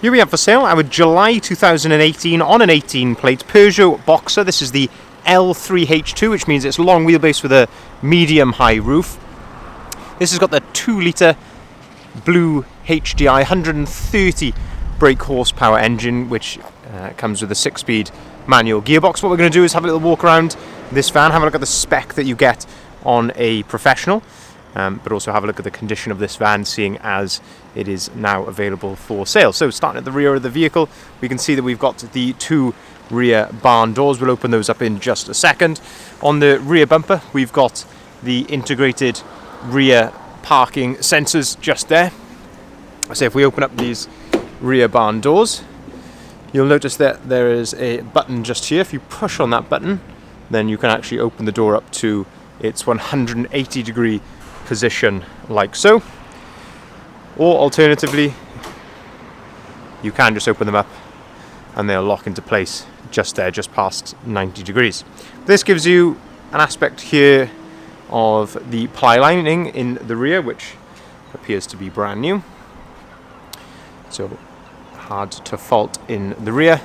Here we have for sale our July 2018 on an 18 plate Peugeot Boxer. This is the L3H2, which means it's long wheelbase with a medium high roof. This has got the 2 litre blue HDI 130 brake horsepower engine, which comes with a 6-speed manual gearbox. What we're going to do is have a little walk around this van, have a look at the spec that you get on a professional, but also have a look at the condition of this van, seeing as it is now available for sale. So starting at the rear of the vehicle, we can see that we've got the 2 rear barn doors. We'll open those up in just a second. On the rear bumper, we've got the integrated rear parking sensors just there. So if we open up these rear barn doors, you'll notice that there is a button just here. If you push on that button, then you can actually open the door up to its 180 degree position like so. Or alternatively, you can just open them up and they'll lock into place just there, just past 90 degrees. This gives you an aspect here of the ply lining in the rear, which appears to be brand new. So hard to fault in the rear,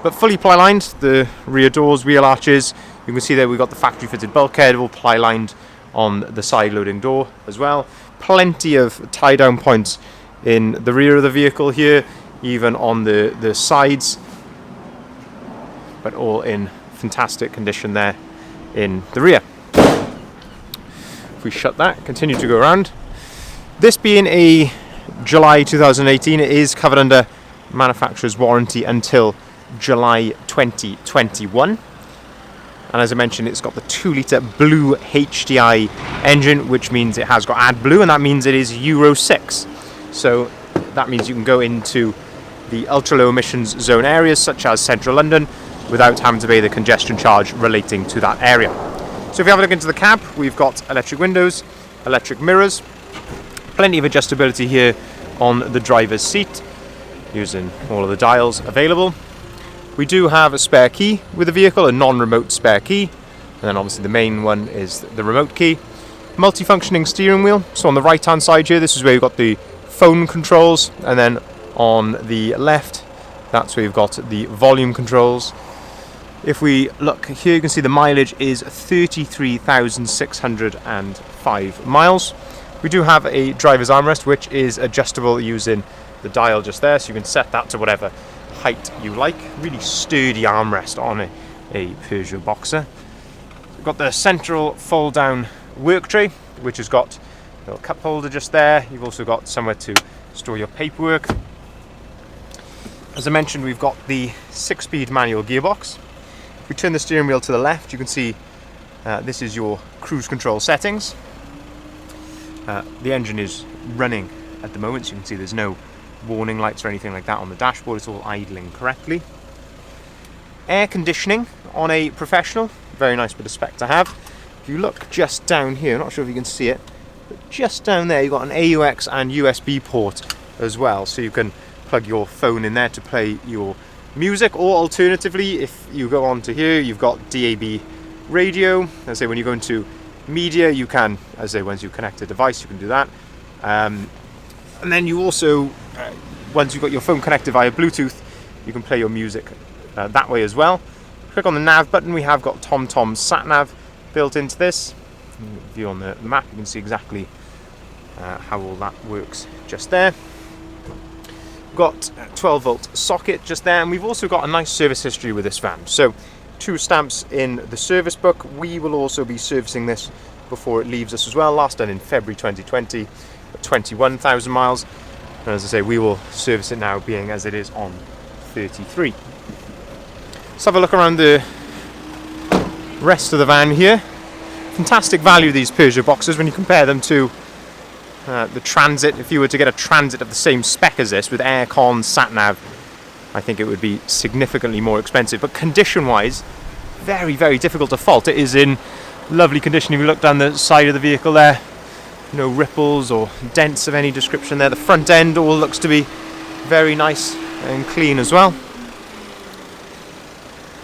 but fully ply lined. The rear doors, wheel arches, you can see there we've got the factory fitted bulkhead, all ply lined on the side loading door as well. Plenty of tie down points in the rear of the vehicle here, even on the sides, but all in fantastic condition there in the rear. If we shut that, continue to go around. This being a July 2018, it is covered under manufacturer's warranty until July 2021. And as I mentioned, it's got the 2 litre blue HDI engine, which means it has got AdBlue, and that means it is Euro 6. So that means you can go into the ultra low emissions zone areas such as central London without having to pay the congestion charge relating to that area. So if you have a look into the cab, we've got electric windows, electric mirrors, plenty of adjustability here on the driver's seat, using all of the dials available. We do have a spare key with the vehicle, a non-remote spare key, and then obviously the main one is the remote key. Multifunctioning steering wheel. So on the right hand side here, this is where you've got the phone controls, and then on the left, that's where you've got the volume controls. If we look here, you can see the mileage is 33,605 miles. We do have a driver's armrest, which is adjustable using the dial just there, so you can set that to whatever height you like. Really sturdy armrest on a Peugeot Boxer. We've got the central fold down work tray, which has got a little cup holder just there. You've also got somewhere to store your paperwork. As I mentioned, we've got the 6-speed manual gearbox. If we turn the steering wheel to the left, you can see this is your cruise control settings. The engine is running at the moment, so you can see there's no warning lights or anything like that on the dashboard. It's all idling correctly. Air conditioning on a professional, very nice bit of spec to have. If you look just down here, I'm not sure if you can see it, but just down there you've got an AUX and USB port as well, so you can plug your phone in there to play your music, or alternatively, if you go on to here, you've got DAB radio. As I say, when you go into media, you can, as I say, once you connect a device, you can do that. And then you also, once you've got your phone connected via Bluetooth, you can play your music that way as well. Click on the nav button. We have got TomTom's sat nav built into this. View on the map, you can see exactly how all that works just there. Got a 12 volt socket just there, and we've also got a nice service history with this van. So 2 stamps in the service book. We will also be servicing this before it leaves us as well. Last done in February 2020. 21,000 miles, and as I say, we will service it now, being as it is on 33. Let's have a look around the rest of the van here. Fantastic value, these Peugeot Boxers, when you compare them to the Transit. If you were to get a Transit of the same spec as this with aircon, sat nav, I think it would be significantly more expensive, but condition wise, very, very difficult to fault. It is in lovely condition. If you look down the side of the vehicle there, no ripples or dents of any description there. The front end all looks to be very nice and clean as well.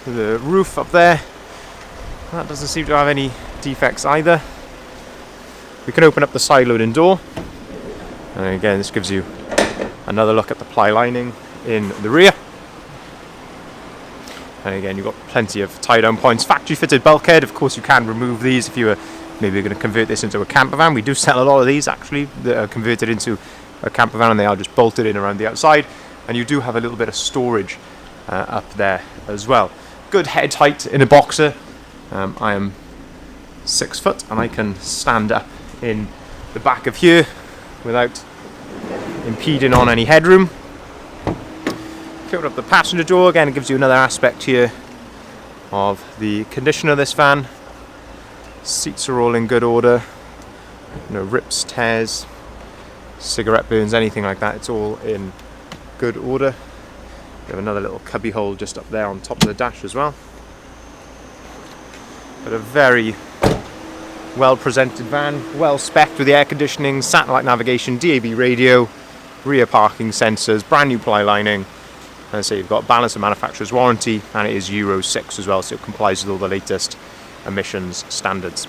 The roof up there, that doesn't seem to have any defects either. We can open up the side loading door, and again this gives you another look at the ply lining in the rear. And again, you've got plenty of tie-down points. Factory-fitted bulkhead. Of course, you can remove these if you were maybe going to convert this into a camper van. We do sell a lot of these, actually, that are converted into a camper van, and they are just bolted in around the outside. And you do have a little bit of storage up there as well. Good head height in a Boxer. I am 6 foot, and I can stand up in the back of here without impeding on any headroom. Open up the passenger door. Again, it gives you another aspect here of the condition of this van. Seats are all in good order. No rips, tears, cigarette burns, anything like that. It's all in good order. We have another little cubby hole just up there on top of the dash as well. But a very well presented van, well spec'd with the air conditioning, satellite navigation, DAB radio, rear parking sensors, brand new ply lining. As I say, you've got balance of manufacturer's warranty, and it is Euro 6 as well, so it complies with all the latest emissions standards.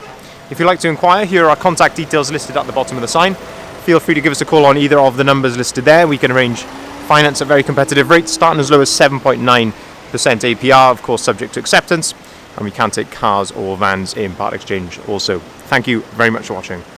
If you'd like to inquire, here are our contact details listed at the bottom of the sign. Feel free to give us a call on either of the numbers listed there. We can arrange finance at very competitive rates, starting as low as 7.9% APR, of course subject to acceptance, and we can take cars or vans in part exchange also. Thank you very much for watching.